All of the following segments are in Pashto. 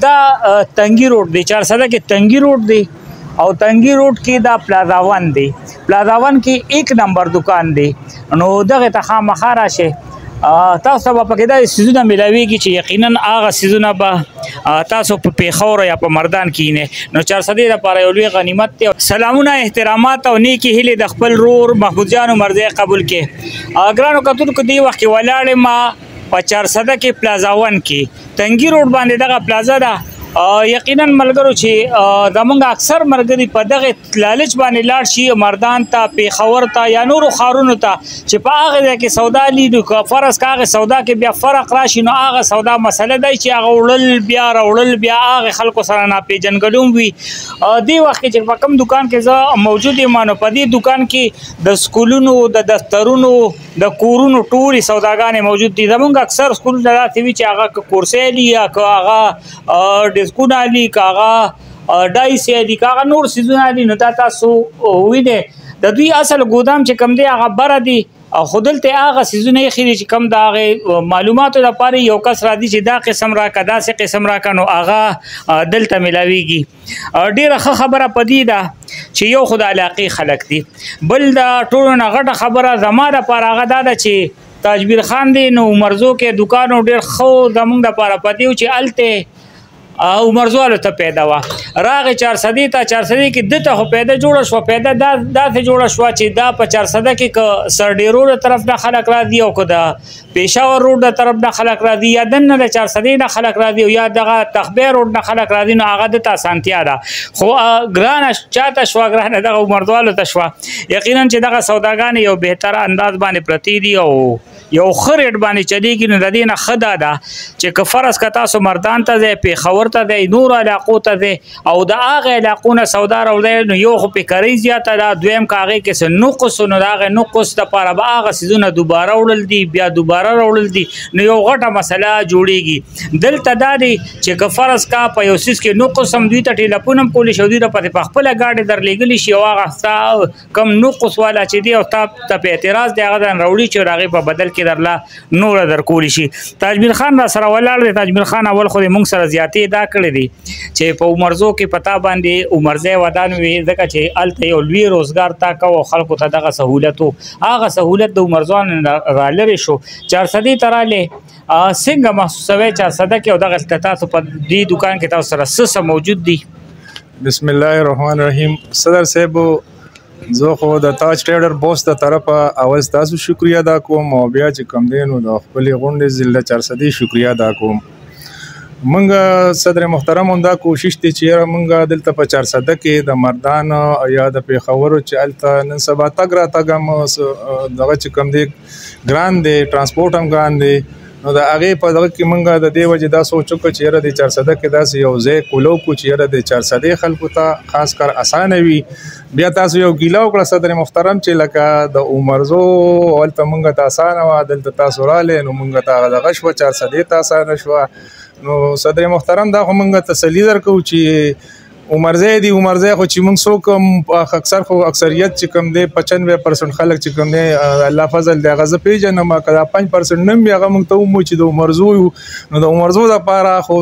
دا تنگی روډ دی 400 کې تنگی روډ دی او تنگی روډ کې دا پلازا 1 دی پلازا 1 کې 1 نمبر دکان دی نو دغه ته خامخا راشه تاسو به پکې دا سيزونه ملاويږي چې یقینا هغه سيزونه به تاسو په پیښور یا په مردان کې نه نو 400 لپاره یو لوی غنیمت دی سلامونه احترامات او نیکی هیله د خپل رور محمود جان مرزي قبول کې اګرانو کتونکو دی وخت کې ولاړ ما په 400 کې پلازا 1 کې تنگی روډ باندې دغه پلازا ده یقینا ملګرو چې زمونږ اکثر ملګري په دغه لالچ باندې لاړ شي مردان ته پیښور ته یا نورو ښارونو ته چې په هغه ځای کې سودا لیدو که فرض که هغه سودا کې بیا فرق راشي نو هغه سودا مسله دی چې هغه وړل بیا راوړل بیا هغه خلکو سره ناپېژنګلوم وي دې وخت کې چې په کوم دکان کې زه موجود یم نو په دې دکان کې د سکولونو د دفترونو د کورونو ټولې سوداګانې موجود دي زمونږ اکثر سکولونه داسې وي چې هغه که کورسۍ دي یا که هغه ډسکونه دي کاغه ډایسې دي کاغه نور سیزونه دي نو دا تاسو وینئ د دوی اصل ګودام چې کم دی هغه بره دي او خو دلته هغه سیزونه یې خیري چې کم د هغې معلوماتو دپاره یو کس راځي چې دا قسم راکړه داسې قسم راکړه نو هغه دلته میلاویږي ډېره ښه خبره په دې ده چې یو خو د علاقې خلک دي بل د ټولو نه غټه خبره زما دپاره هغه دا ده چې تاجبیر خان دی نو عمرزو کې دکان ډېر ښه زموږ دپاره پدې و چې هلته عمرزوالو ته پیدا وه راغې 400 ته 400 کې دته خو پیدا جوړه شوه پیدا داسې جوړه شوه چې دا په 400 کې که سرډې روډ طرف نه خلک راځي او که د پېښور روډ د طرف نه خلک راځي یا دننه د 400 نه خلک راځي او یا دغه تخبیر روډ نه خلک راځي نو هغه دته اسانتیا ده خو ګرانه چاته شوه ګرانه دغه عمرزوالو ته شوه یقینا چې دغه سوداګانې یو بهتره انداز باندې پرتې دي او یو ښه ریټ باندې چلیږي نو د دې نه ښه دا ده چې که فرض که تاسو مردان ته ځئ پېښور ته ځئ نورو علاقو ته ځئ او د هغې علاقو نه سودا راوړئ نو یو خو پیکرۍ زیاته ده دویم که هغې کې څه نقص نو د هغې نقص دپاره به هغه څیزونه دوباره وړل دي بیا دوباره راوړل دي نو یو غټه مسله جوړېږي دلته دا دی چې که فرض کا په یو څیز کې نقص هم دوی ته ټیلیفون هم کولی شي او دوی ته په خپله ګاډۍ درلېږلی شي او هغه ستا کم نقص والا چې دی او تا ته په اعتراض دی هغه ځان راوړي چې هغې په بدل کې درله نور درکولی شي تاجبیر خان را سره ولاړ دی تاجبیر خان اول خو د موږ سره زیاتې دا کړی دی چې په عمرزو کې پتا باندې عمرزی ودان وي ځکه چې هلته یو لوی روزګار تا کو او خلکو ته دغه سهولت و هغه سهولت د عمرزوان رالرې شو 400 ته رالې څنګه محسوسوئ 400 کې او دغه تاسو په دې دکان کې تاسو سره څه موجود دي بسم الله الرحمن الرحیم صدر صاحب زه خو د تاج ټریډر بوس د طرفه اول تاسو شکریا ادا کوم او بیا چې کم دی نو د خپلې غونډې ضلع 400 شکریا ادا کوم منګه صدر محترم هم دا کوشش دی چې منګه دلته په 400 کې د مردان یا د پیښور چې الته نن سبا تګ را تګ هم دغه چې کم دی ګران دی ترانسپورټ هم ګران دی نو د هغې په دغه کې موږ د دې وجې دا سوچ وکړو چې یاره د 400 کې داسې یو ځای کولو کړو چې یاره د 400 خلکو ته خاص کار اسانه وي بیا تاسو یو ګیله وکړه صدر محترم چې لکه د عمرزو هلته موږ ته اسانه وه دلته تاسو راغلی نو موږ ته هغه دغه شوه 400 ته اسانه شوه نو صدر محترم دا خو موږ تسلي درکوو چې عمرزی دی عمرزی خو چې موږ څوک هم اکثر خو اکثریت چې کوم دی 95% خلک چې کوم دی الله فضل دی هغه زه پیژنم که دا 5% نه وي هغه موږ ته ومو چې د عمرزو یو نو د عمرزو دپاره خو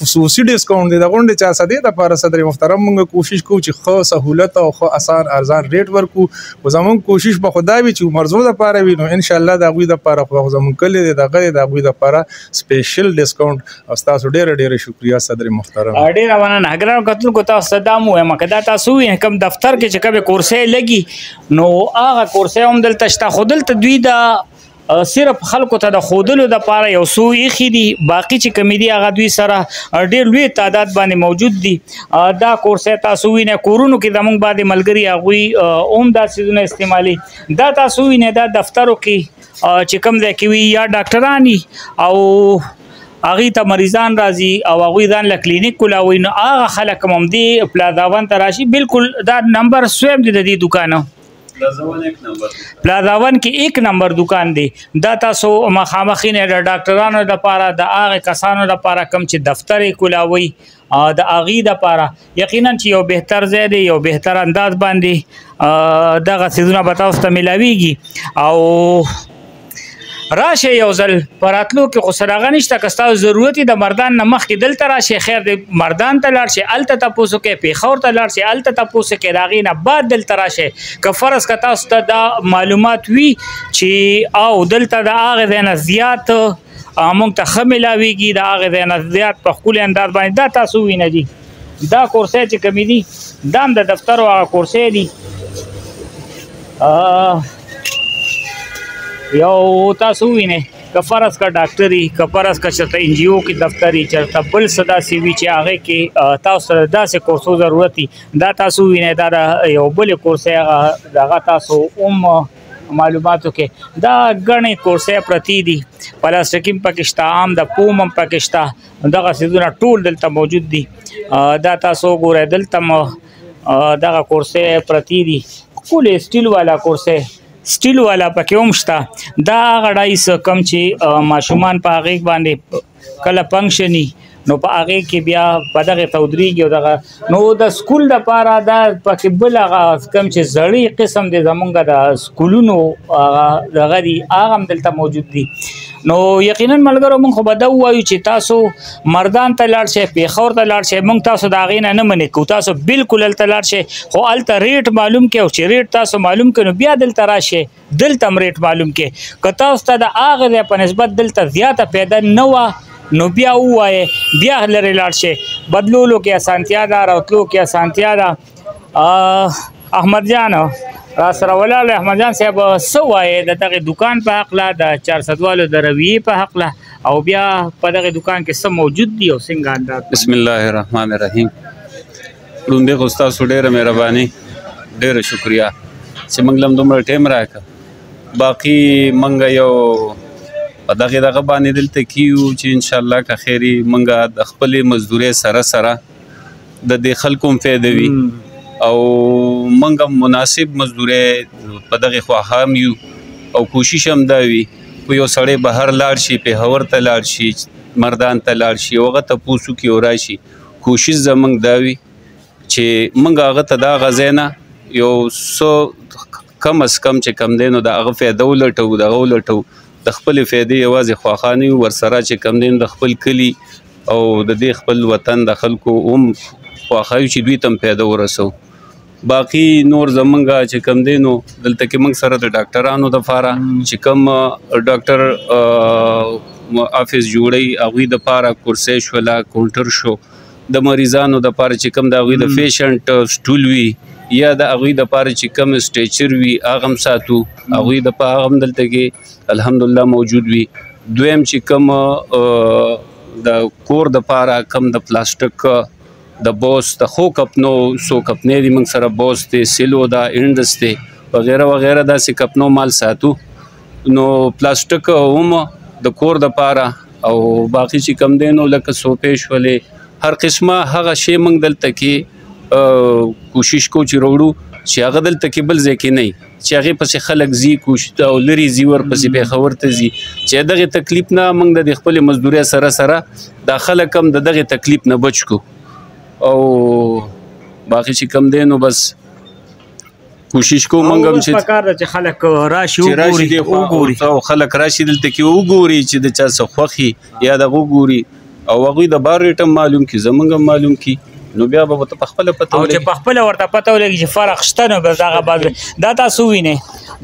خصوصي ډسکاونټ دی د غونډې 400 دپاره صدر محترم موږ کوشش کوو چې ښه سهولت او ښه اسان ارزان ریټ ورکړو خو زموږ کوشش به خو دا وي چې عمرزو دپاره وي نو انشاءالله د هغوی دپاره خو زموږ کلی دی دغه دی د هغوی دپاره سپیشل ډسکاونټ او ستاسو ډېره ډېره شکریه صدر محترم ډېره مننه ګرانو کتونکو تاسو ته دا مو وایم که دا تاسو ووینئ کوم دفتر کې چې کومې کورسۍ لګي نو هغه کورسۍ هم دلته شته خو دلته دوی د صرف خلکو ته د ښودلو دپاره یو څو ایښي دي باقي چې کومې دي هغه دوی سره ډېر لوی تعداد باندې موجود دي دا کورسۍ تاسو ووینئ کورونو کې زموږ بعضې ملګري هغوی هم دا څیزونه استعمالي دا تاسو ووینئ دا دفترو کې چې کوم ځای کې وي یا ډاکټران وي او هغې ته مریضان راځي او هغوی ځان له کلینیک کولاوي نو هغه خلک هم همدې پلازا 1 ته راشي بالکل دا نمبر سویم دی د دې دوکانه پلازا 1 کې 1 نمبر دکان دی دا تاسو مخامخ نه د ډاکټرانو دپاره د هغې کسانو دپاره کوم چې دفتر یې کولاوي د هغې دپاره یقینا چې یو بهتر ځای دی یو بهتر انداز باندې دغه څیزونه به تاسو ته میلاویږي او راشه یو ځل په راتلو کې خو سره هغه نشته که ستاسو ضرورت د مردان نه مخکې دلته راشئ خیر دی مردان ته لاړ شئ هلته تپوس وکړئ پېښور ته لاړ شئ هلته تپوس وکړئ د هغې نه بعد دلته راشئ که فرض که تاسو ته دا معلومات وي چې او دلته د هغې ځای نه زیات موږ ته ښه میلاویږي د هغې ځای نه زیات په ښکلي انداز باندې دا تاسو ووینه دي دا کورسۍ چې کومې دي دا هم د دفترو هغه کورسۍ دي یو تاسو ووینئ که فرض که ډاکټري که فرض که چېرته ان جي او کې دفتري چېرته بل څه داسې وي چې هغې کې تاسو ته داسې کورسو ضرورت وي دا تاسو ووینئ دا د یو بلې کورسۍ هغه تاسو هم معلوماتو کې دا ګڼې کورسۍ پرتې دي پلاستیکي هم پکې شته عام د پوم هم پکې شته دغه څیزونه ټول دلته موجود دي دا تاسو وګورئ دلته دغه کورسۍ پرتې دي ښکلې سټیل والا کورسۍ سټیل والا پکې هم شته دا هغه ډایس کم چې ماشومان په هغې باندې کله فنکشني نو په هغې کې بیا په دغې ته ودرېږي او دغه نو د سکول دپاره دا پکې بل هغه کوم چې زړې قسم دی زمونږ د سکولونو هغه دغه دي هغه هم دلته موجود دي نو یقینا ملګرو موږ خو به دا ووایو چې تاسو مردان ته لاړ شئ پېښور ته لاړ شئ موږ تاسو د هغې نه نه منې کوو تاسو بلکل هلته لاړ شئ خو هلته ریټ معلوم کړئ او چې ریټ تاسو معلوم کړئ نو بیا دلته راشئ دلته هم ریټ معلوم کړئ که تاسو ته د هغې ځای په نسبت دلته زیاته پیدا نه وه نو بیا ووایې بیا لرې لاړ شئ بدلولو کې اسانتیا ده راتلو کې اسانتیا ده احمد جان را سره ولاړ احمد جان صاحب څه وایې د دغې دکان په هکله د چارسدوالو د رویې په هکله او بیا په دغې دکان کې څه موجود دي او څنګه انداز بسم الله الرحمن الرحیم لومړی خو ستاسو ډېره مهرباني ډېره شکریه چې موږ له دومره ټایم راکړه باقي موږ یو په دغه باندې دلته کیو چې انشاءالله که خیري موږ د خپلې مزدورۍ سره د دې خلکو هم فایده وي او موږ هم مناسب مزدورۍ په دغې خواهان هم یو او کوشش هم دا وي خو یو سړی بهر لاړ شي پېښور ته لاړ شي مردان ته لاړ شي او هغه تپوس وکړي او راشي کوشش زموږ دا وي چې موږ هغه ته د هغه ځای نه یو څه کم از کم چې کم دی نو د هغه فایده ولټو د هغه ولټو د خپلې فایدې یوازې خواخاني ورسره چې کم دی د خپل کلي او د دې خپل وطن د خلکو هم خواخایو چې دوی ته هم فایده ورسو باقي نور زمونږ چې کم دی نو دلته کې موږ سره د ډاکټرانو دپاره چې کم ډاکټر افس جوړی هغوی دپاره کورسۍ شوله کاونټر شو د مریضانو دپاره چې کم د هغوی د پیشنټ سټول وي یا د هغوی دپاره چې کم سټیچر وي هغه هم ساتو هغوی دپاره هغه هم دلته کې الحمدلله موجود وي دویم چې کم د کور دپاره کم د پلاستیک د بوس د خو کپنو سو کپنې دي موږ سره بوس دی سیلو دا انډس دی وغیره وغیره داسې کپنو مال ساتو نو پلاستیک هم د کور دپاره او باقي چې کم دی نو لکه سوپې شولې هر قسمه هغه شی موږ دلته کې کوشش کو چې راوړو چې هغه دلته کې بل ځای کې نه چې هغې پسې خلک ځي او لرې ځي ورپسې پېښور ته ځي چې دغې تکلیف نه موږ د خپلې مزدورۍ سره دا خلک هم د دغې تکلیف نه بچ کو او باقي چې کم دی نو بس کوشش کوو موږ هم چې خلک راشي وګوري او خلک راشي دلته کې وګوري چې د چا څه خوښي یا دغه وګوري او هغوی د بار ریټ هم معلوم کړي زموږ هم معلوم کړي نو بیا به ورته پخپله پته ولګي او چې پخپله ورته پته ولګي چې فرق شته نو بس هغه بعد دا تاسو وینئ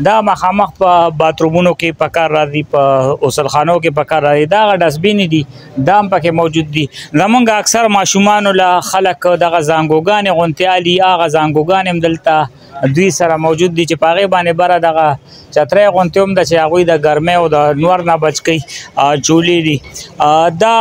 دا مخامخ په باترومونو کې په کار راځي په غسلخانو کې په کار راځي دا هغه ډسبینې دي دا هم پکې موجود دي زمونږ اکثر ماشومانو له خلک دغه زانګوګانې غوندې الي هغه زانګوګانې هم دلته دوی سره موجود دي چې په هغې باندې بره دغه چترۍ غوندې هم ده چې هغوی د ګرمۍ او د نور نه بچ کوي چولې دي دا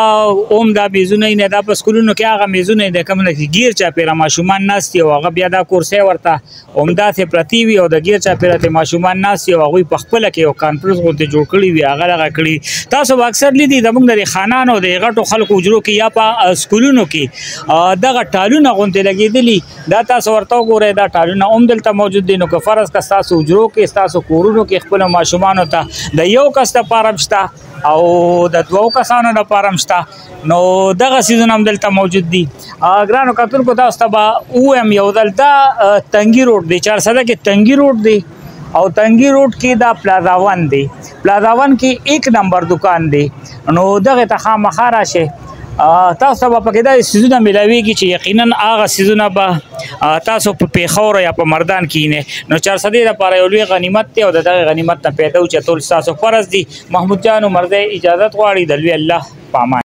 هم دا میزونه یې نه دا په سکولونو کې هغه میزونه یې دی کوم نه چې ګیر چاپېره ماشومان ناست دي او هغه بیا دا کورسۍ ورته همداسې پرتې وي او د ګیر چاپېره ته ماشومان ناست دي او هغوی په خپله کې یو کانفرنس غوندې جوړ کړي وي هغه دغه کړي تاسو به اکثر لیدي زموږ د خانانو د غټو خلکو حجرو کې یا په سکولونو کې دغه ټالونه غوندې لګېدلي دا تاسو ورته وګورئ دا ټالونه هم دلته موجود دي نو که فرض که ستاسو حجرو کې ستاسو کورونو کې خپلو ماشومانو ته د یو کس دپاره هم شته او د دوو کسانو دپاره هم شته نو دغه څیزونه هم دلته موجود دي ګرانو کتونکو تاسو ته به ووایم یو ځل دا تنګي روډ دی چارسده کې تنګي روډ دی او تنگي روډ کې دا پلازا ون دی. پلازا ون کې 1 نمبر دکان دی. نو دغه ته خامخا راشه. تاسو به پکې دا سيزونه ملاويږي چې یقینا هغه سيزونه به تاسو په پیښور یا په مردان کې نه. نو 400 لپاره یو لوی غنیمت دی او دغه غنیمت نه پیدا او چتول تاسو فرض دي. محمود جان مرزه اجازه غواړي د لوی الله پامان.